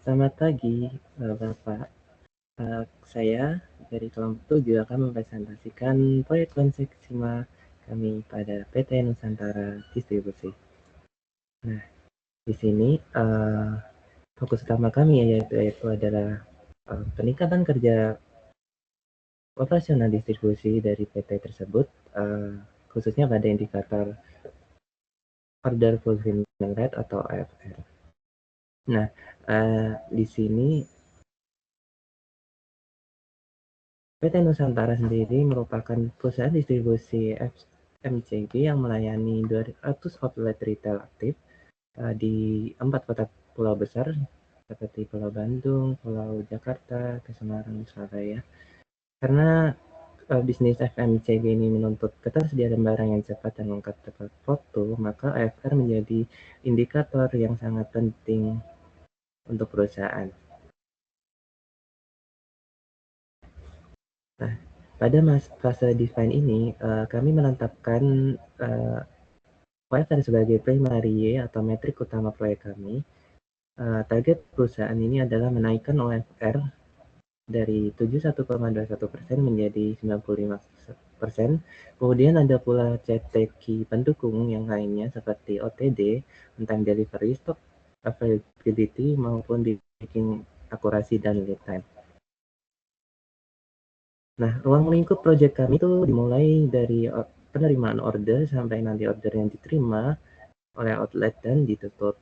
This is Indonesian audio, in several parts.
Selamat pagi, Bapak. Saya dari kelompok 7 akan mempresentasikan proyek konsep kami pada PT Nusantara Distribusi. Nah, di sini fokus utama kami yaitu adalah peningkatan kerja operasional distribusi dari PT tersebut, khususnya pada indikator Order Fulfillment Rate atau OFR. Nah, di sini PT Nusantara sendiri merupakan perusahaan distribusi FMCG yang melayani 200 outlet retail aktif di 4 kota pulau besar seperti Pulau Bandung, Pulau Jakarta, Semarang, Surabaya. Karena bisnis FMCG ini menuntut ketersediaan barang yang cepat dan lengkap tepat waktu, maka AFR menjadi indikator yang sangat penting untuk perusahaan. Nah, pada fase design ini, kami menetapkan OFR sebagai primary atau metrik utama proyek kami. Target perusahaan ini adalah menaikkan OFR dari 71,21% menjadi 95%. Kemudian ada pula CTQ pendukung yang lainnya seperti OTD, on-time delivery, stock availability, maupun picking akurasi dan lead time. Nah, ruang lingkup proyek kami itu dimulai dari penerimaan order sampai nanti order yang diterima oleh outlet dan ditutup.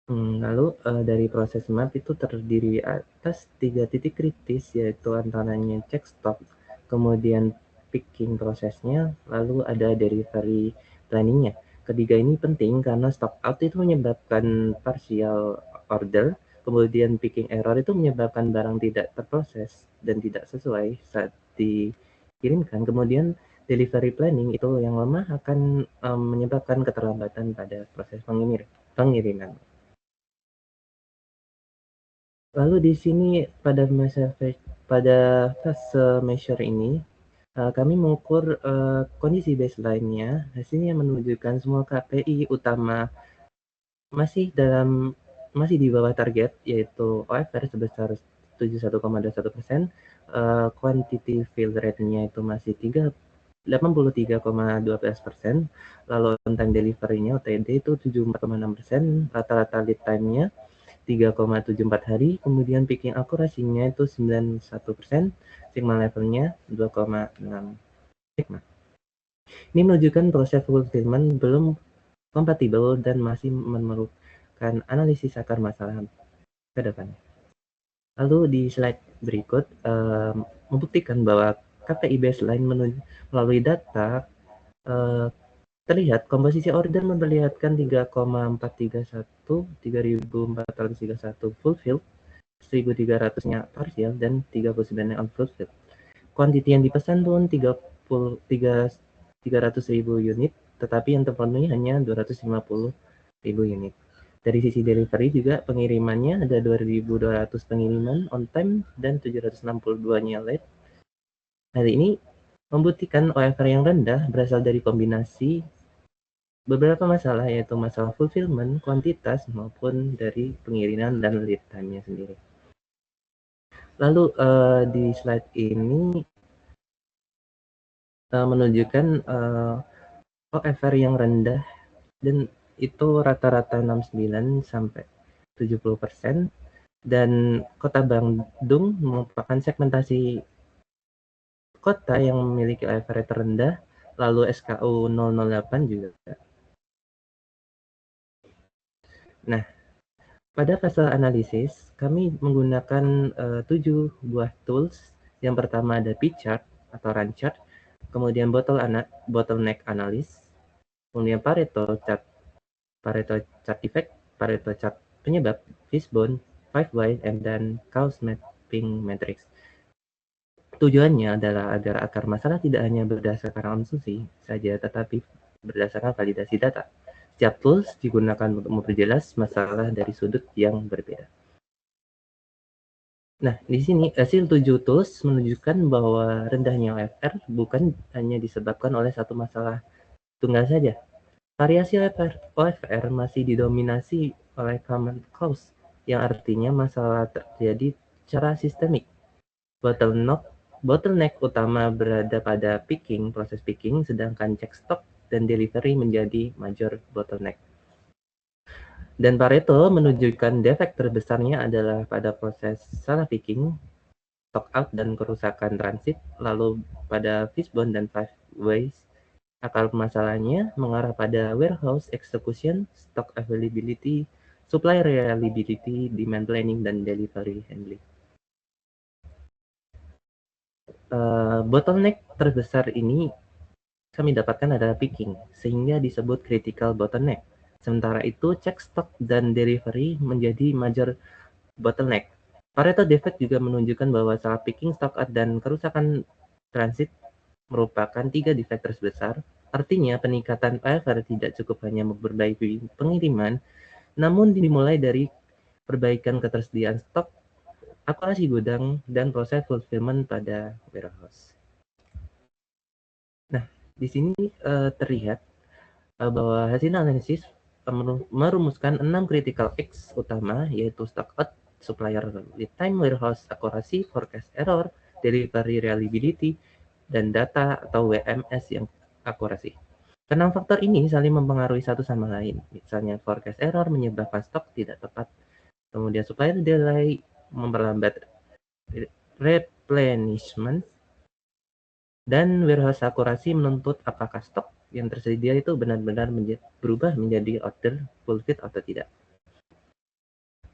Lalu dari proses map itu terdiri atas 3 titik kritis, yaitu antaranya cek stok, kemudian picking prosesnya, lalu ada delivery planningnya. Ketiga ini penting karena stock out itu menyebabkan partial order, kemudian picking error itu menyebabkan barang tidak terproses dan tidak sesuai saat dikirimkan. Kemudian delivery planning itu yang lemah akan menyebabkan keterlambatan pada proses pengiriman. Lalu di sini pada fase measure ini, kami mengukur kondisi baseline-nya. Hasilnya menunjukkan semua KPI utama masih di bawah target, yaitu OFR sebesar 71,21%, quantity fill rate-nya itu masih 83,12%, lalu on time delivery-nya OTD itu 74,6%, rata-rata lead time-nya 3,74 hari, kemudian picking akurasinya itu 91%, sigma levelnya 2,6 sigma. Ini menunjukkan proses fulfillment belum kompatibel dan masih memerlukan analisis akar masalah ke depan. Lalu di slide berikut membuktikan bahwa KPI baseline melalui data terlihat komposisi order memperlihatkan 3,431 fulfill, 1.300-nya parsial, dan 39-nya unfulfilled. Kuantiti yang dipesan pun 300.000 unit, tetapi yang terpenuhi hanya 250.000 unit. Dari sisi delivery juga pengirimannya ada 2.200 pengiriman on time dan 762-nya late. Hal ini membuktikan OFR yang rendah berasal dari kombinasi beberapa masalah, yaitu masalah fulfillment, kuantitas, maupun dari pengiriman dan lead time-nya sendiri. Lalu di slide ini menunjukkan OFR yang rendah dan itu rata-rata 69 sampai 70%, dan Kota Bandung merupakan segmentasi kota yang memiliki OFR terendah, lalu SKU 008 juga. Nah, pada fase analisis, kami menggunakan 7 buah tools. Yang pertama ada P-chart atau run chart, kemudian bottleneck analysis, kemudian Pareto chart effect, Pareto chart penyebab, fishbone, 5 why, dan cause mapping matrix. Tujuannya adalah agar akar masalah tidak hanya berdasarkan asumsi saja, tetapi berdasarkan validasi data. Setiap tools digunakan untuk memperjelas masalah dari sudut yang berbeda. Nah, di sini hasil 7 tools menunjukkan bahwa rendahnya OFR bukan hanya disebabkan oleh satu masalah tunggal saja, Variasi OFR masih didominasi oleh common cause, yang artinya masalah terjadi secara sistemik. Bottleneck utama berada pada proses picking, sedangkan cek stok dan delivery menjadi major bottleneck. Dan Pareto menunjukkan defek terbesarnya adalah pada proses salah picking, stock out dan kerusakan transit, lalu pada fishbone dan five ways. Akar masalahnya mengarah pada warehouse execution, stock availability, supply reliability, demand planning, dan delivery handling. Bottleneck terbesar ini kami dapatkan adalah picking, sehingga disebut critical bottleneck. Sementara itu, cek stok dan delivery menjadi major bottleneck. Pareto defect juga menunjukkan bahwa salah picking, stock out, dan kerusakan transit merupakan 3 defek terbesar. Artinya, peningkatan OFR tidak cukup hanya memperbaiki pengiriman, namun dimulai dari perbaikan ketersediaan stok, akurasi gudang, dan proses fulfillment pada warehouse. Nah, di sini terlihat bahwa hasil analisis merumuskan 6 critical X utama, yaitu stock out, supplier lead time, warehouse accuracy, forecast error, delivery reliability, dan data atau WMS yang akurasi. Keenam faktor ini saling mempengaruhi satu sama lain. Misalnya forecast error menyebabkan stok tidak tepat, kemudian supplier delay memperlambat replenishment, dan warehouse akurasi menuntut apakah stok yang tersedia itu benar-benar berubah menjadi order fulfilled atau tidak.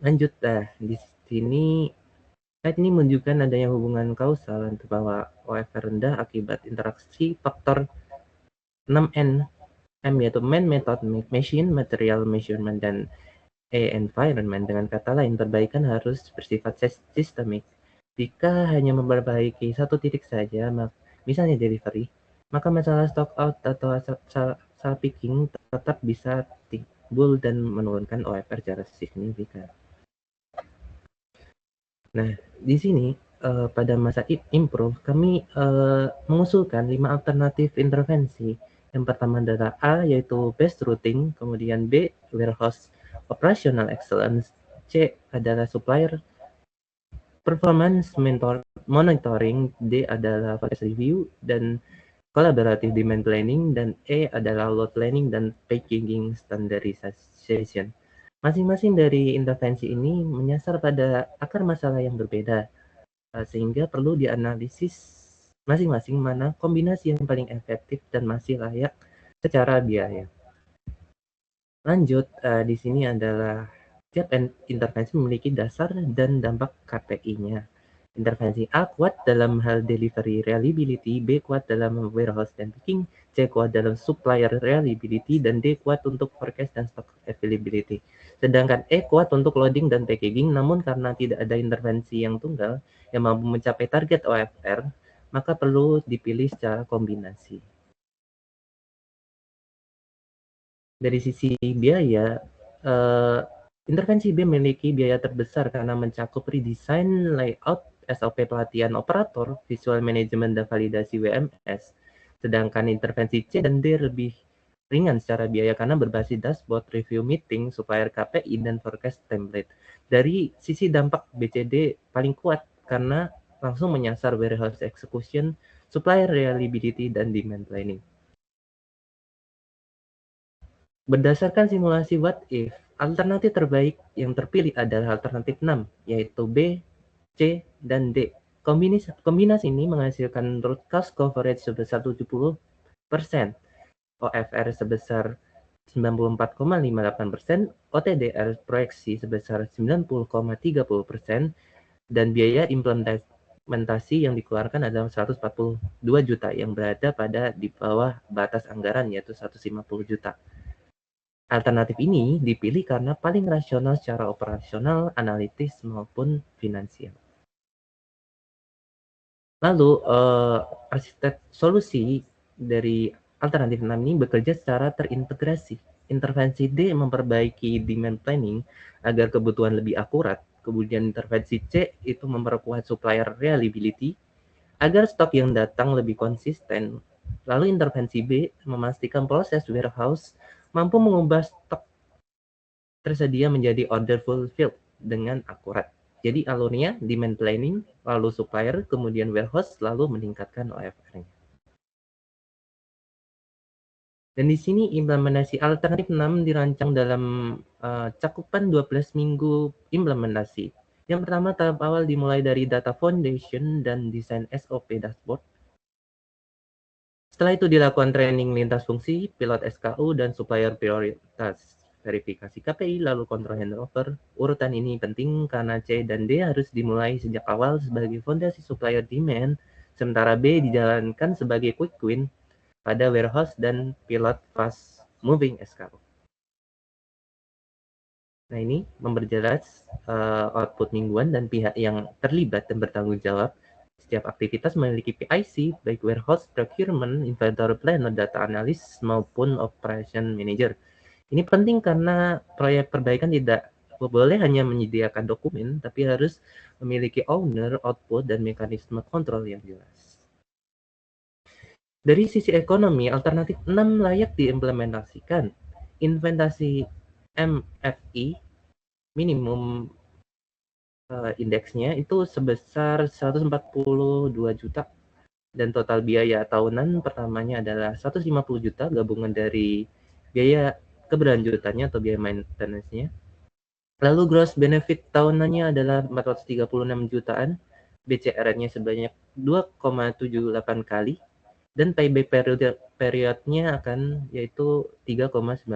Lanjut, di sini slide ini menunjukkan adanya hubungan kausal bahwa OFR rendah akibat interaksi faktor 6N, M yaitu man, method, machine, material, measurement, dan E environment. Dengan kata lain, perbaikan harus bersifat sistemik. Jika hanya memperbaiki satu titik saja, misalnya delivery, maka masalah stock out atau salah picking tetap bisa timbul dan menurunkan OFR secara signifikan. Nah, di sini pada masa improve kami mengusulkan 5 alternatif intervensi. Yang pertama adalah A, yaitu best routing, kemudian B, warehouse operational excellence, C adalah supplier performance monitoring, D adalah forecast review, dan collaborative demand planning, dan E adalah load planning dan packaging standardization. Masing-masing dari intervensi ini menyasar pada akar masalah yang berbeda, sehingga perlu dianalisis masing-masing mana kombinasi yang paling efektif dan masih layak secara biaya. Lanjut, di sini adalah setiap intervensi memiliki dasar dan dampak KPI-nya. Intervensi A kuat dalam hal delivery reliability, B kuat dalam warehouse dan picking, C kuat dalam supplier reliability, dan D kuat untuk forecast dan stock availability. Sedangkan E kuat untuk loading dan packaging, namun karena tidak ada intervensi yang tunggal yang mampu mencapai target OFR, maka perlu dipilih secara kombinasi. Dari sisi biaya, intervensi B memiliki biaya terbesar karena mencakup redesign layout, SOP pelatihan operator, visual management, dan validasi WMS. Sedangkan intervensi C dan D lebih ringan secara biaya karena berbasis dashboard, review meeting, supplier KPI, dan forecast template. Dari sisi dampak, BCD paling kuat karena langsung menyasar warehouse execution, supplier reliability, dan demand planning. Berdasarkan simulasi what if, alternatif terbaik yang terpilih adalah alternatif 6, yaitu B, C, dan D. Kombinasi ini menghasilkan root cause coverage sebesar 70%, OFR sebesar 94,58%, OTDR proyeksi sebesar 90,30%, dan biaya implementasi yang dikeluarkan adalah 142 juta yang berada pada di bawah batas anggaran, yaitu 150 juta. Alternatif ini dipilih karena paling rasional secara operasional, analitis, maupun finansial. Lalu, arsitek solusi dari alternatif 6 ini bekerja secara terintegrasi. Intervensi D memperbaiki demand planning agar kebutuhan lebih akurat. Kemudian intervensi C itu memperkuat supplier reliability agar stok yang datang lebih konsisten. Lalu intervensi B memastikan proses warehouse mampu mengubah stok tersedia menjadi order fulfilled dengan akurat. Jadi alurnya demand planning, lalu supplier, kemudian warehouse, lalu meningkatkan OFR-nya. Dan di sini implementasi alternatif 6 dirancang dalam cakupan 12 minggu implementasi. Yang pertama, tahap awal dimulai dari data foundation dan desain SOP dashboard. Setelah itu dilakukan training lintas fungsi, pilot SKU, dan supplier prioritas. Verifikasi KPI, lalu kontrol handover. Urutan ini penting karena C dan D harus dimulai sejak awal sebagai fondasi supplier demand, sementara B dijalankan sebagai quick win pada warehouse dan pilot fast moving SKU. Nah, ini memperjelas output mingguan dan pihak yang terlibat dan bertanggung jawab. Setiap aktivitas memiliki PIC, baik warehouse, procurement, inventory planner, data analyst, maupun operation manager. Ini penting karena proyek perbaikan tidak boleh hanya menyediakan dokumen, tapi harus memiliki owner, output, dan mekanisme kontrol yang jelas. Dari sisi ekonomi, alternatif 6 layak diimplementasikan. Investasi MFI minimum indeksnya itu sebesar 142 juta dan total biaya tahunan pertamanya adalah 150 juta gabungan dari biaya keberlanjutannya atau biaya maintenance-nya. Lalu gross benefit tahunannya adalah 436 jutaan, BCR-nya sebanyak 2,78 kali, dan payback periodnya akan yaitu 3,9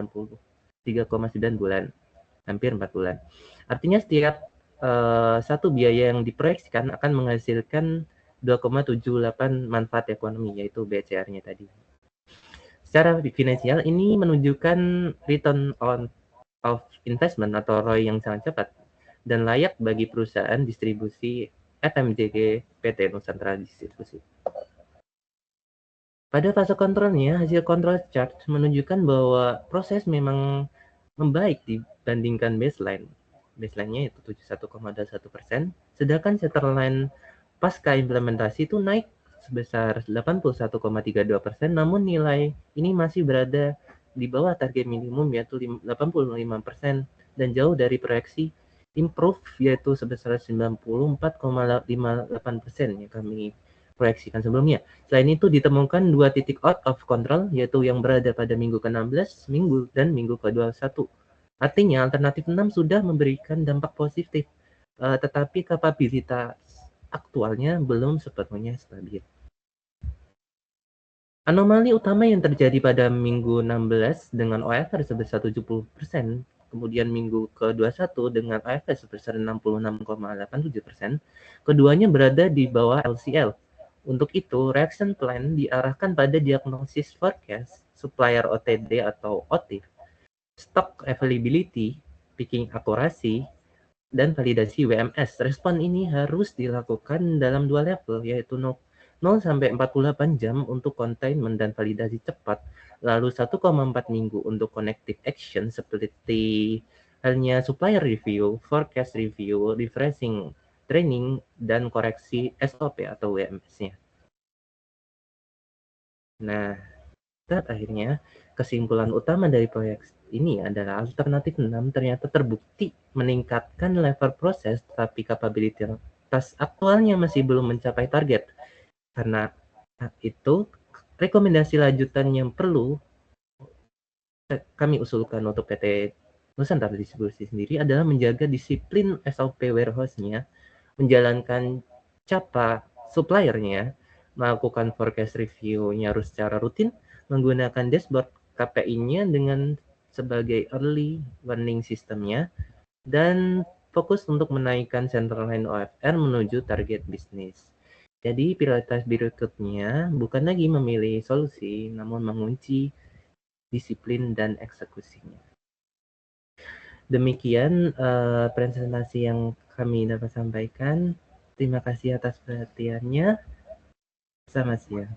bulan, hampir 4 bulan. Artinya setiap satu biaya yang diproyeksikan akan menghasilkan 2,78 manfaat ekonomi, yaitu BCR-nya tadi. Secara finansial ini menunjukkan return on of investment atau ROI yang sangat cepat dan layak bagi perusahaan distribusi FMCG PT Nusantara Distribusi. Pada fase kontrolnya, hasil kontrol chart menunjukkan bahwa proses memang membaik dibandingkan baseline. Baseline-nya itu 71,21%, sedangkan settlement pasca implementasi itu naik sebesar 81,32%, namun nilai ini masih berada di bawah target minimum yaitu 85% dan jauh dari proyeksi improve yaitu sebesar 94,58% yang kami proyeksikan sebelumnya. Selain itu ditemukan 2 titik out of control yaitu yang berada pada minggu ke-16, minggu dan minggu ke-21. Artinya alternatif 6 sudah memberikan dampak positif, tetapi kapabilitas aktualnya belum sepenuhnya stabil. Anomali utama yang terjadi pada minggu 16 dengan OFR sebesar 70%, kemudian minggu ke-21 dengan OFR sebesar 66,87%, keduanya berada di bawah LCL. Untuk itu, reaction plan diarahkan pada diagnosis forecast, supplier OTD atau OTIF, stock availability, picking akurasi, dan validasi WMS. Respon ini harus dilakukan dalam 2 level, yaitu 0 sampai 48 jam untuk containment dan validasi cepat, lalu 1,4 minggu untuk connective action seperti halnya supplier review, forecast review, refreshing, training, dan koreksi SOP atau WMS-nya. Nah, akhirnya kesimpulan utama dari proyek ini adalah alternatif 6 ternyata terbukti meningkatkan level proses, tapi kapabilitas aktualnya masih belum mencapai target. Karena itu, rekomendasi lanjutan yang perlu kami usulkan untuk PT Nusantara Distribusi sendiri adalah menjaga disiplin SOP warehouse-nya, menjalankan CAPA supplier-nya, melakukan forecast review-nya harus secara rutin, menggunakan dashboard KPI-nya dengan sebagai early warning sistemnya, dan fokus untuk menaikkan central line OFR menuju target bisnis. Jadi prioritas berikutnya bukan lagi memilih solusi, namun mengunci disiplin dan eksekusinya. Demikian presentasi yang kami dapat sampaikan. Terima kasih atas perhatiannya. Selamat siang.